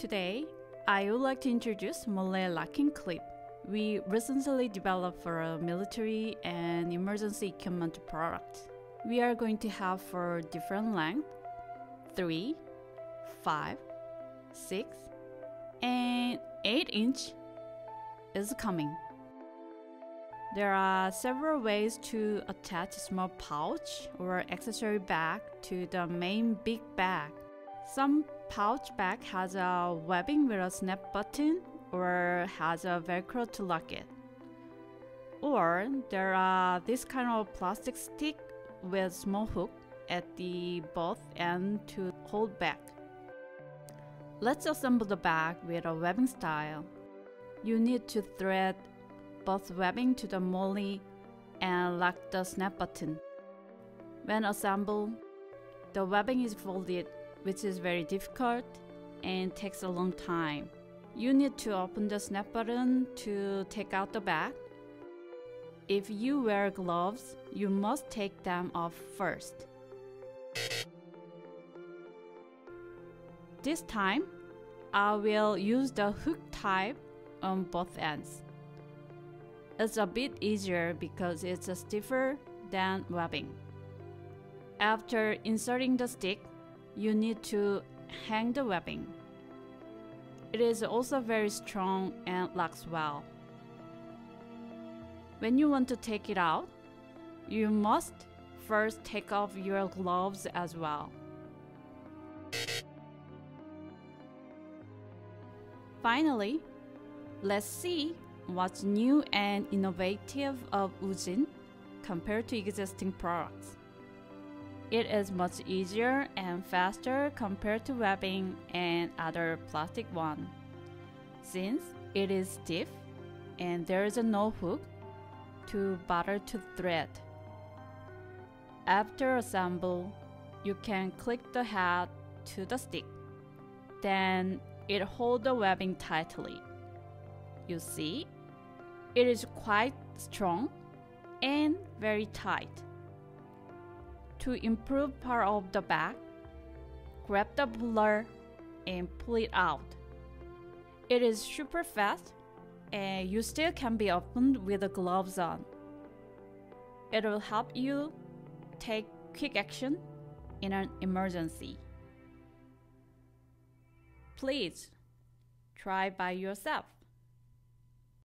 Today, I would like to introduce Molle Locking Clip. We recently developed for a military and emergency equipment product. We are going to have for different length, 3, 5, 6, and 8-inch is coming. There are several ways to attach a small pouch or accessory bag to the main big bag. Some pouch bag has a webbing with a snap button or has a velcro to lock it. Or there are this kind of plastic stick with small hook at the both ends to hold back. Let's assemble the bag with a webbing style. You need to thread both webbing to the molle and lock the snap button. When assembled, the webbing is folded, which is very difficult and takes a long time. You need to open the snap button to take out the bag. If you wear gloves, you must take them off first. This time, I will use the hook type on both ends. It's a bit easier because it's stiffer than webbing. After inserting the stick, you need to hang the webbing. It is also very strong and locks well. When you want to take it out, you must first take off your gloves as well. Finally, let's see what's new and innovative of Woojin compared to existing products. It is much easier and faster compared to webbing and other plastic one, since it is stiff and there is no hook to bother to thread. After assemble, you can click the head to the stick. Then it holds the webbing tightly. You see, it is quite strong and very tight. To improve part of the bag, grab the puller and pull it out. It is super fast and you still can be opened with the gloves on. It will help you take quick action in an emergency. Please try by yourself.